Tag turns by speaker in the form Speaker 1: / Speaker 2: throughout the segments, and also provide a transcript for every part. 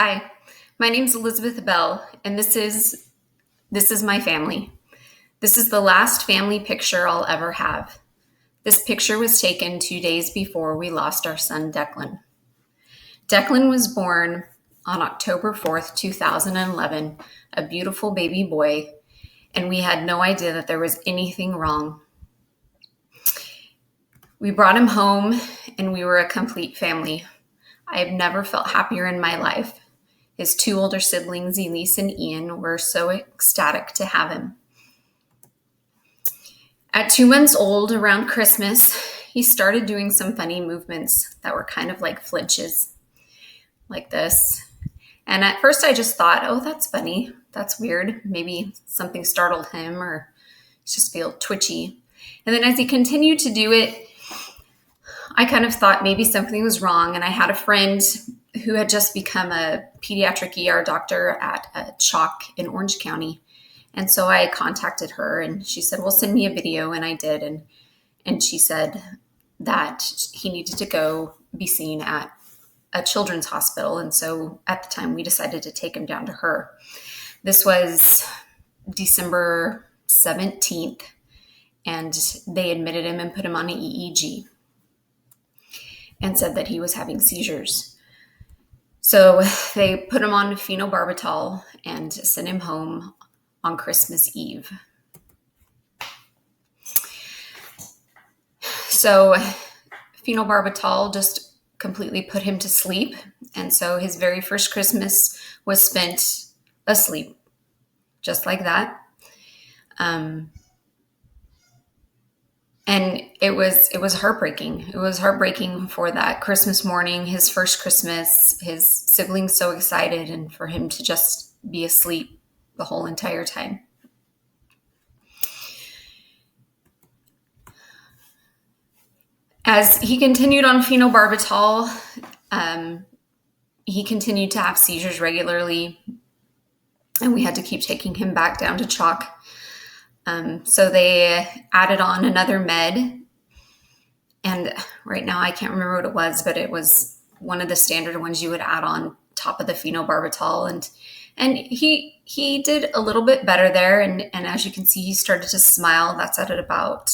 Speaker 1: Hi, my name's Elizabeth Bell, and this is my family. This is the last family picture I'll ever have. This picture was taken 2 days before we lost our son Declan. Declan was born on October 4th, 2011, a beautiful baby boy, and we had no idea that there was anything wrong. We brought him home, and we were a complete family. I have never felt happier in my life. His two older siblings, Elise and Ian, were so ecstatic to have him. At 2 months old, around Christmas, he started doing some funny movements that were kind of like flinches, like this. And at first I just thought, oh, that's funny. That's weird. Maybe something startled him or just feel twitchy. And then as he continued to do it, I kind of thought maybe something was wrong. And I had a friend who had just become a pediatric ER doctor at Chalk in Orange County. And so I contacted her and she said, well, send me a video. And I did. And she said that he needed to go be seen at a children's hospital. And so at the time we decided to take him down to her. This was December 17th. And they admitted him and put him on an EEG and said that he was having seizures. So they put him on phenobarbital and sent him home on Christmas Eve. So phenobarbital just completely put him to sleep. And so his very first Christmas was spent asleep, just like that. And it was heartbreaking. It was heartbreaking for that Christmas morning, his first Christmas, his siblings so excited, and for him to just be asleep the whole entire time. As he continued on phenobarbital, he continued to have seizures regularly, and we had to keep taking him back down to Chalk. So they added on another med, and right now I can't remember what it was, but it was one of the standard ones you would add on top of the phenobarbital, and he did a little bit better there, and as you can see, he started to smile. That's at about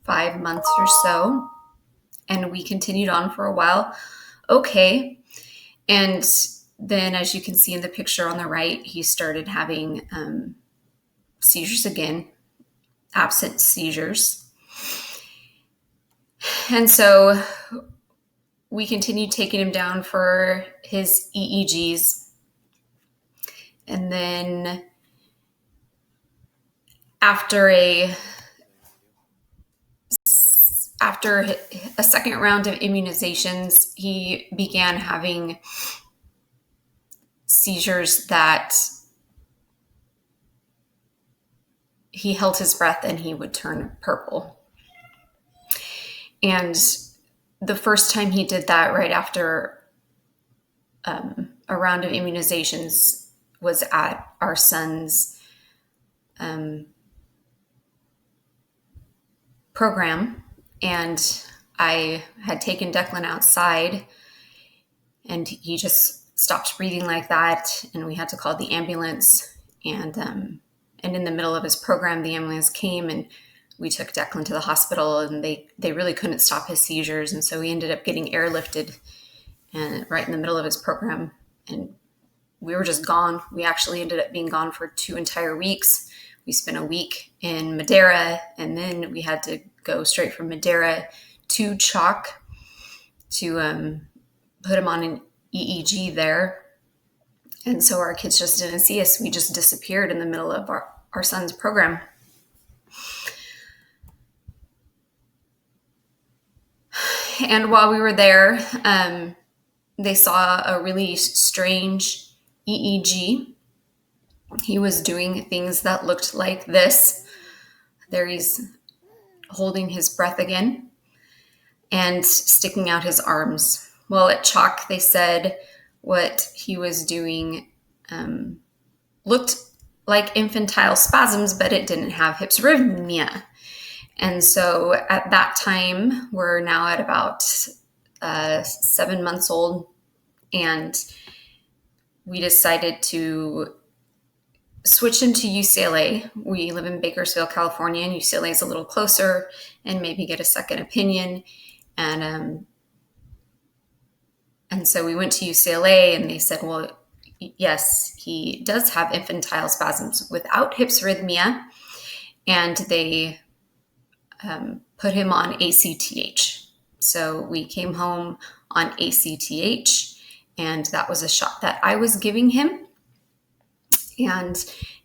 Speaker 1: 5 months or so, and we continued on for a while. Okay, and then as you can see in the picture on the right, he started having seizures again. Absent seizures. And so we continued taking him down for his EEGs. And then after a second round of immunizations, he began having seizures that he held his breath and he would turn purple. And the first time he did that right after a round of immunizations was at our son's program. And I had taken Declan outside and he just stopped breathing like that. And we had to call the ambulance. And in the middle of his program, the ambulance came and we took Declan to the hospital, and they really couldn't stop his seizures. And so he ended up getting airlifted and right in the middle of his program. And we were just gone. We actually ended up being gone for 2 entire weeks. We spent a week in Madeira, and then we had to go straight from Madeira to Chalk to put him on an EEG there. And so our kids just didn't see us. We just disappeared in the middle of our son's program. And while we were there, they saw a really strange EEG. He was doing things that looked like this. There he's holding his breath again and sticking out his arms. Well, at Chalk, they said what he was doing looked like infantile spasms, but it didn't have hypsarrhythmia. And so at that time, we're now at about 7 months old, and we decided to switch into UCLA. We live in Bakersfield, California, and UCLA is a little closer, and maybe get a second opinion. And so we went to UCLA, and they said, well, yes, he does have infantile spasms without hypsarrhythmia, and they put him on ACTH. So we came home on ACTH, and that was a shot that I was giving him. And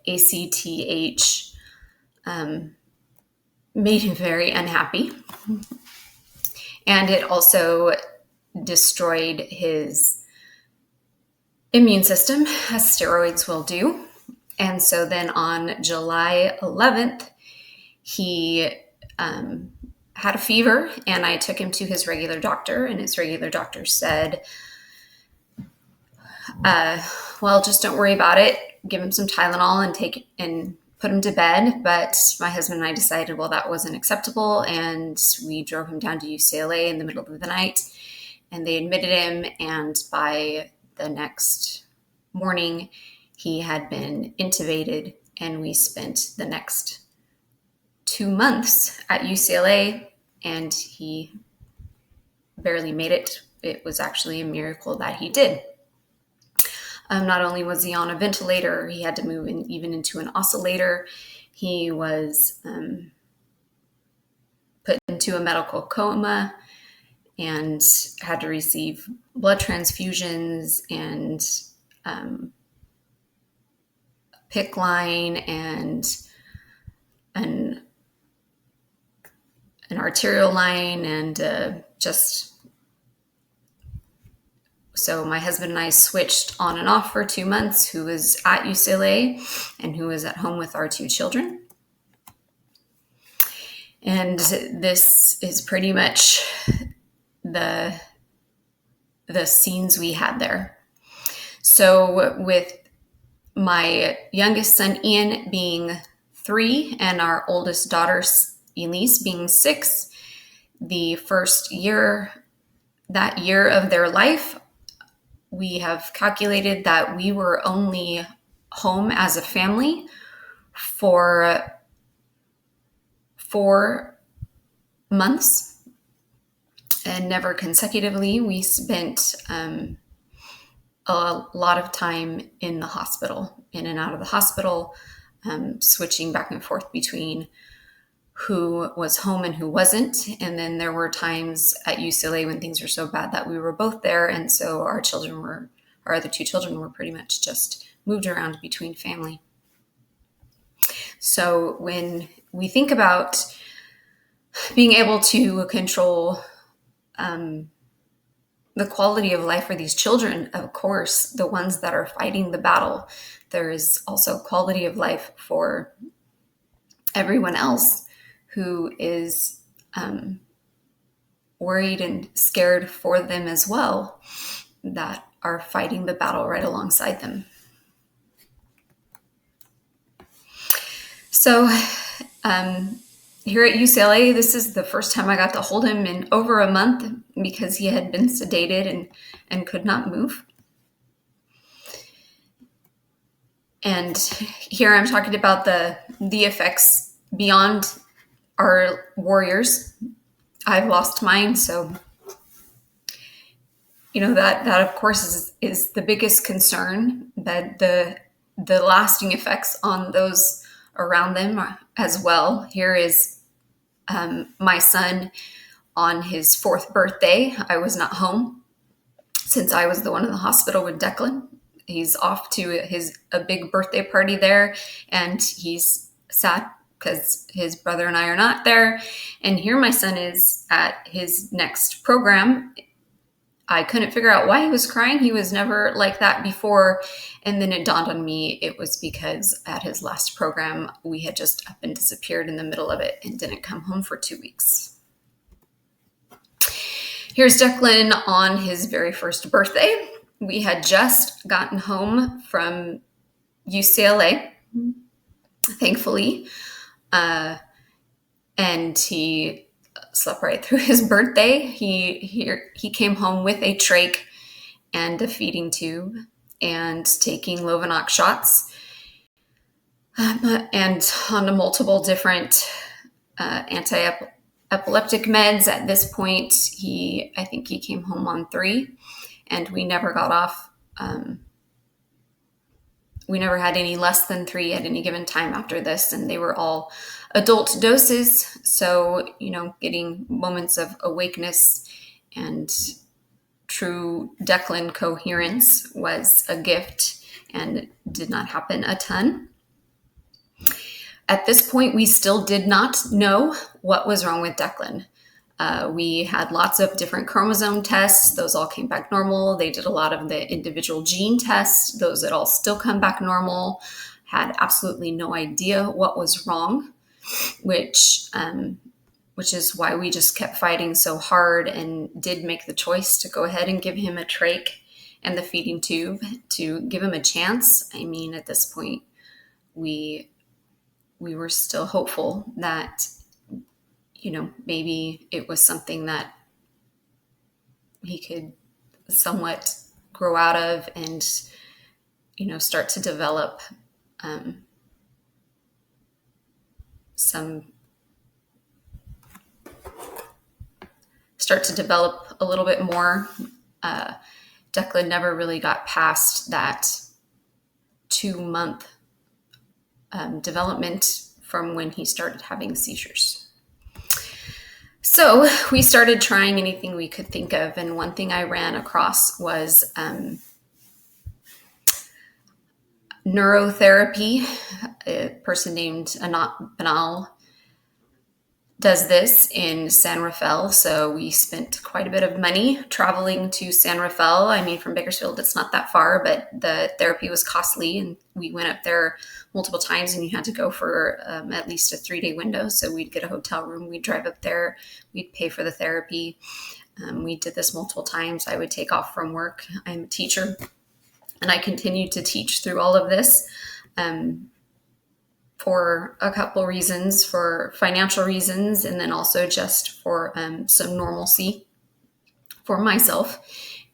Speaker 1: ACTH made him very unhappy. And it also destroyed his immune system, as steroids will do. And so then on July 11th, he had a fever, and I took him to his regular doctor, and his regular doctor said, well, just don't worry about it. Give him some Tylenol and put him to bed. But my husband and I decided, well, that wasn't acceptable, and we drove him down to UCLA in the middle of the night, and they admitted him, and by the next morning, he had been intubated, and we spent the next 2 months at UCLA, and he barely made it. It was actually a miracle that he did. Not only was he on a ventilator, he had to move even into an oscillator. He was put into a medical coma and had to receive blood transfusions and PICC line and an arterial line, and so my husband and I switched on and off for 2 months, who was at UCLA and who was at home with our 2 children. And this is pretty much the scenes we had there. So with my youngest son, Ian, being 3, and our oldest daughter, Elise, being 6, the first year, that year of their life, we have calculated that we were only home as a family for 4 months, and never consecutively. We spent a lot of time in the hospital, in and out of the hospital, switching back and forth between who was home and who wasn't. And then there were times at UCLA when things were so bad that we were both there. And so our other 2 children were pretty much just moved around between family. So when we think about being able to control the quality of life for these children, of course, the ones that are fighting the battle, there is also quality of life for everyone else who is worried and scared for them as well, that are fighting the battle right alongside them. So here at UCLA, this is the first time I got to hold him in over a month, because he had been sedated and could not move. And here I'm talking about the effects beyond our warriors. I've lost mine, so that of course is the biggest concern, that the lasting effects on those around them as well. Here is my son on his 4th birthday. I was not home, since I was the one in the hospital with Declan. He's off to a big birthday party there, and he's sad because his brother and I are not there. And here my son is at his next program. I couldn't figure out why he was crying. He was never like that before. And then it dawned on me it was because at his last program, we had just up and disappeared in the middle of it and didn't come home for 2 weeks. Here's Declan on his very first birthday. We had just gotten home from UCLA, thankfully. And he slept right through his birthday. He came home with a trach and a feeding tube, and taking Lovenox shots, and on multiple different anti-epileptic meds. At this point, I think he came home on 3, and we never got off. We never had any less than 3 at any given time after this, and they were all adult doses. So, getting moments of awakeness and true Declan coherence was a gift and did not happen a ton. At this point, we still did not know what was wrong with Declan. We had lots of different chromosome tests. Those all came back normal. They did a lot of the individual gene tests. Those that all still come back normal. Had absolutely no idea what was wrong, which is why we just kept fighting so hard and did make the choice to go ahead and give him a trach and the feeding tube to give him a chance. I mean, at this point, we were still hopeful that maybe it was something that he could somewhat grow out of and, start to develop a little bit more. Declan never really got past that 2-month development from when he started having seizures. So we started trying anything we could think of, and one thing I ran across was neurotherapy. A person named Anat Banal does this in San Rafael, so we spent quite a bit of money traveling to San Rafael. I mean, from Bakersfield, it's not that far, but the therapy was costly, and we went up there multiple times, and you had to go for at least a 3-day window. So we'd get a hotel room, we'd drive up there, we'd pay for the therapy. We did this multiple times. I would take off from work. I'm a teacher, and I continued to teach through all of this. For a couple reasons, for financial reasons, and then also just for some normalcy for myself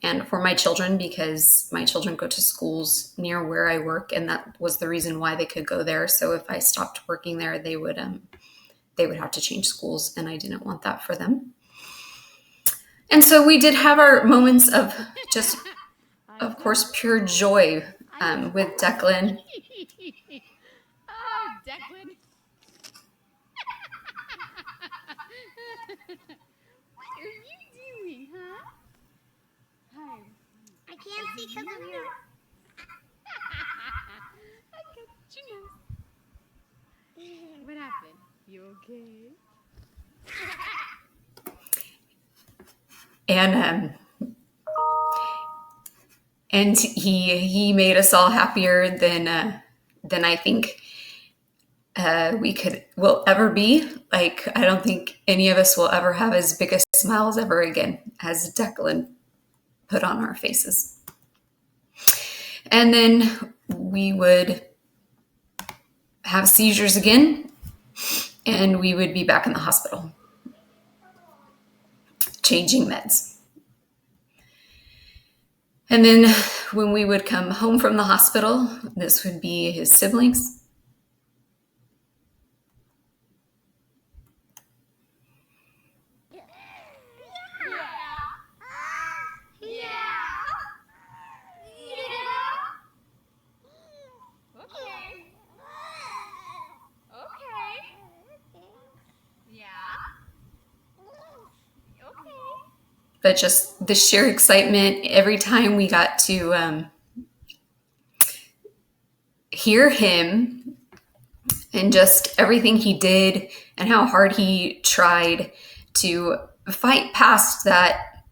Speaker 1: and for my children, because my children go to schools near where I work, and that was the reason why they could go there. So if I stopped working there, they would have to change schools, and I didn't want that for them. And so we did have our moments of just, of course, pure joy with Declan.
Speaker 2: Declan. What are you doing, huh? Hi.
Speaker 3: I can't see because of your...
Speaker 2: I got your nose. What happened? You okay?
Speaker 1: And he made us all happier than I think will ever be. Like, I don't think any of us will ever have as big a smiles ever again as Declan put on our faces. And then we would have seizures again, and we would be back in the hospital, changing meds. And then when we would come home from the hospital, this would be his siblings. But just the sheer excitement every time we got to hear him, and just everything he did and how hard he tried to fight past that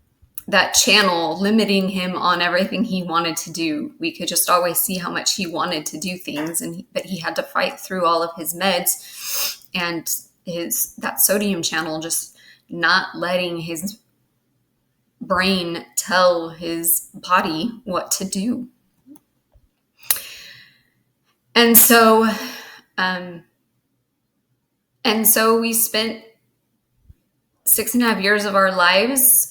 Speaker 1: channel limiting him on everything he wanted to do. We could just always see how much he wanted to do things, but he had to fight through all of his meds and that sodium channel, just not letting his brain tell his body what to do. And so we spent 6.5 years of our lives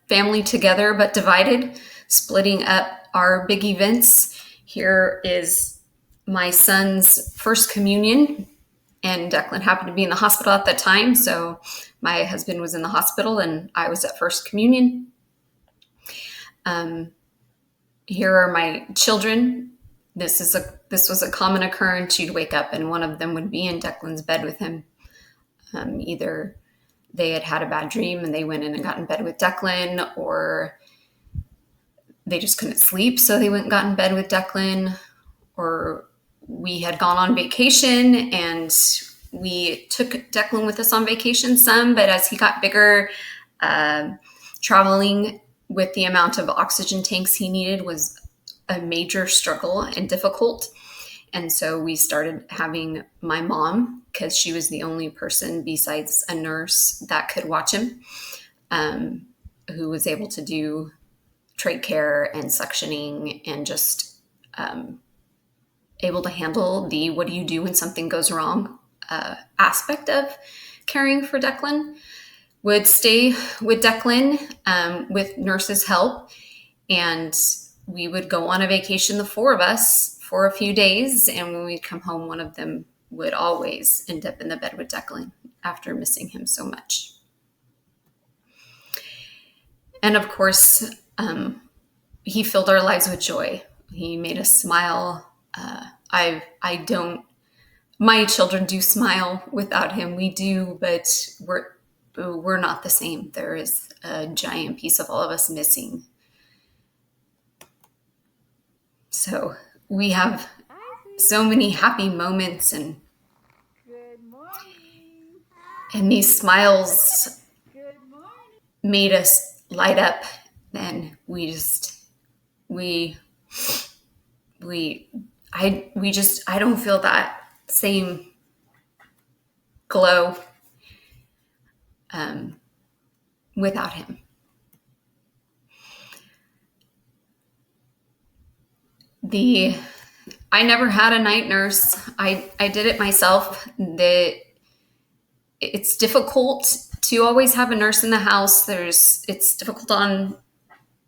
Speaker 1: family together but divided, splitting up our big events. Here is my son's first communion, and Declan happened to be in the hospital at that time, so my husband was in the hospital and I was at first communion. Here are my children. This was a common occurrence. You'd wake up and one of them would be in Declan's bed with him. Either they had had a bad dream and they went in and got in bed with Declan, or they just couldn't sleep, so they went and got in bed with Declan, or we had gone on vacation and we took Declan with us on vacation some, but as he got bigger, traveling with the amount of oxygen tanks he needed was a major struggle and difficult. And so we started having my mom, because she was the only person besides a nurse that could watch him, who was able to do trach care and suctioning and just able to handle the what do you do when something goes wrong aspect of caring for Declan. Would stay with Declan with nurses' help, and we would go on a vacation, the four of us, for a few days, and when we'd come home, one of them would always end up in the bed with Declan after missing him so much. And of course, he filled our lives with joy. He made us smile. My children do smile without him. We do, but we're not the same. There is a giant piece of all of us missing. So we have so many happy moments, and
Speaker 2: Good morning.
Speaker 1: these smiles
Speaker 2: Good morning.
Speaker 1: made us light up. And I don't feel that same glow without him. I never had a night nurse. I did it myself. It's difficult to always have a nurse in the house. It's difficult on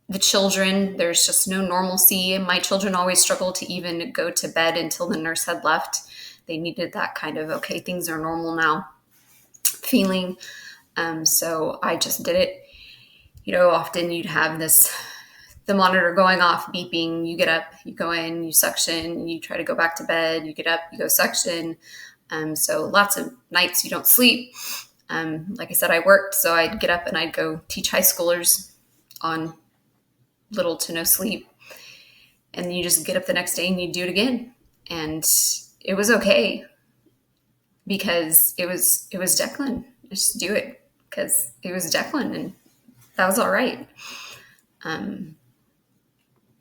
Speaker 1: the children. There's just no normalcy. And my children always struggled to even go to bed until the nurse had left. They needed that kind of, okay, things are normal now feeling. So I just did it. Often you'd have the monitor going off, beeping, you get up, you go in, you suction, you try to go back to bed, you get up, you go suction. So lots of nights you don't sleep. Like I said, I worked, so I'd get up and I'd go teach high schoolers on little to no sleep. And you just get up the next day and you do it again. And it was okay because it was Declan. Just do it because it was Declan, and that was all right.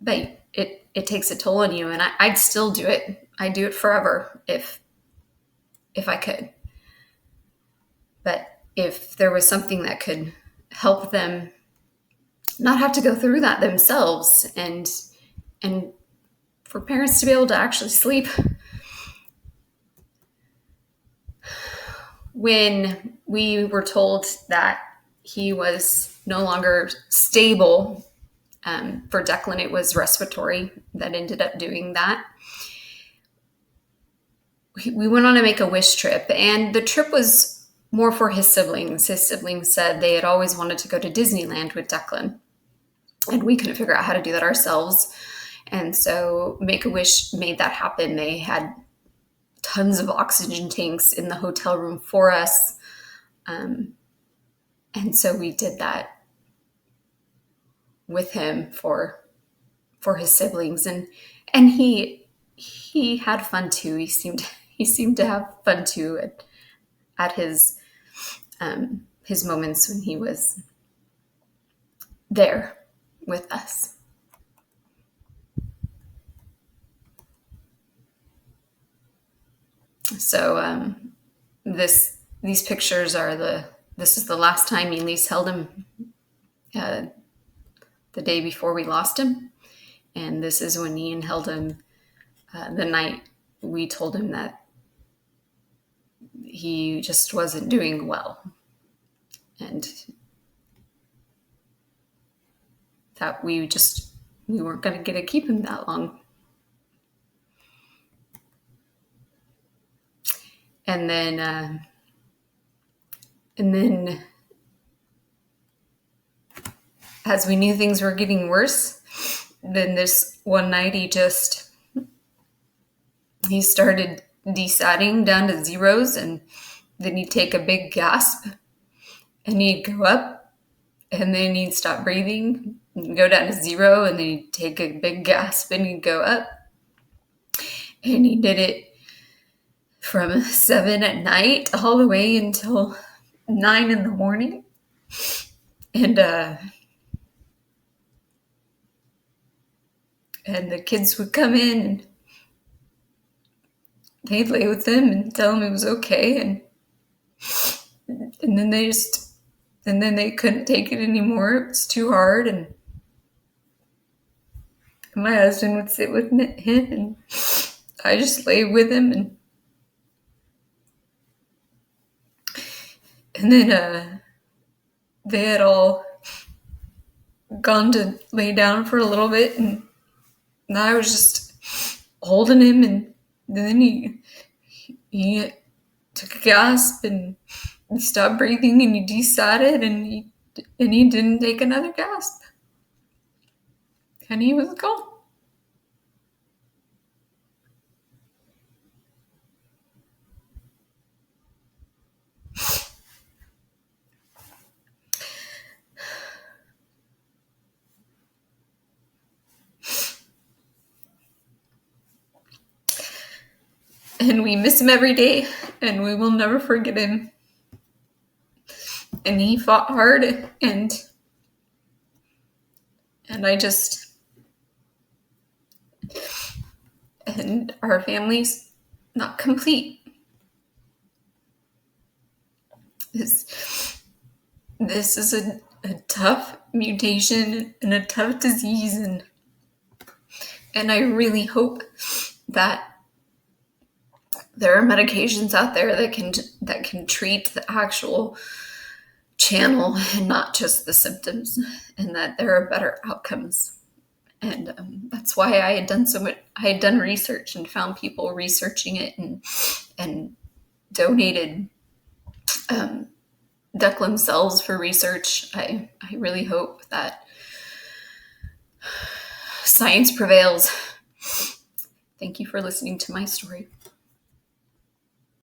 Speaker 1: But it takes a toll on you, and I'd still do it. I'd do it forever if I could. But if there was something that could help them not have to go through that themselves, and for parents to be able to actually sleep. When we were told that he was no longer stable, for Declan, it was respiratory that ended up doing that. We went on a Make-A-Wish trip, and the trip was more for his siblings. His siblings said they had always wanted to go to Disneyland with Declan, and we couldn't figure out how to do that ourselves. And so Make-A-Wish made that happen. They had tons of oxygen tanks in the hotel room for us. And so we did that with him for his siblings. And he had fun too. He seemed to have fun too at his moments when he was there with us. So these pictures are this is the last time Elise held him the day before we lost him. And this is when Ian held him the night we told him that he just wasn't doing well. And that we weren't going to get to keep him that long. And then as we knew things were getting worse, then this one night he started desatting down to zeros, and then he'd take a big gasp and he'd go up, and then he'd stop breathing and go down to zero, and then he'd take a big gasp and he'd go up. And he did it from 7 at night all the way until 9 in the morning. And the kids would come in and they'd lay with him and tell him it was okay, and then they couldn't take it anymore. It was too hard, and my husband would sit with him, and I just lay with him, and then they had all gone to lay down for a little bit, and I was just holding him, and then he took a gasp and he stopped breathing, and he desatted, and he didn't take another gasp, and he was gone. And we miss him every day, and we will never forget him. And he fought hard, and and our family's not complete. This is a tough mutation and a tough disease, and I really hope that there are medications out there that can treat the actual channel and not just the symptoms, and that there are better outcomes. And that's why I had done so much. I had done research and found people researching it and donated duckling cells for research. I really hope that science prevails. Thank you for listening to my story.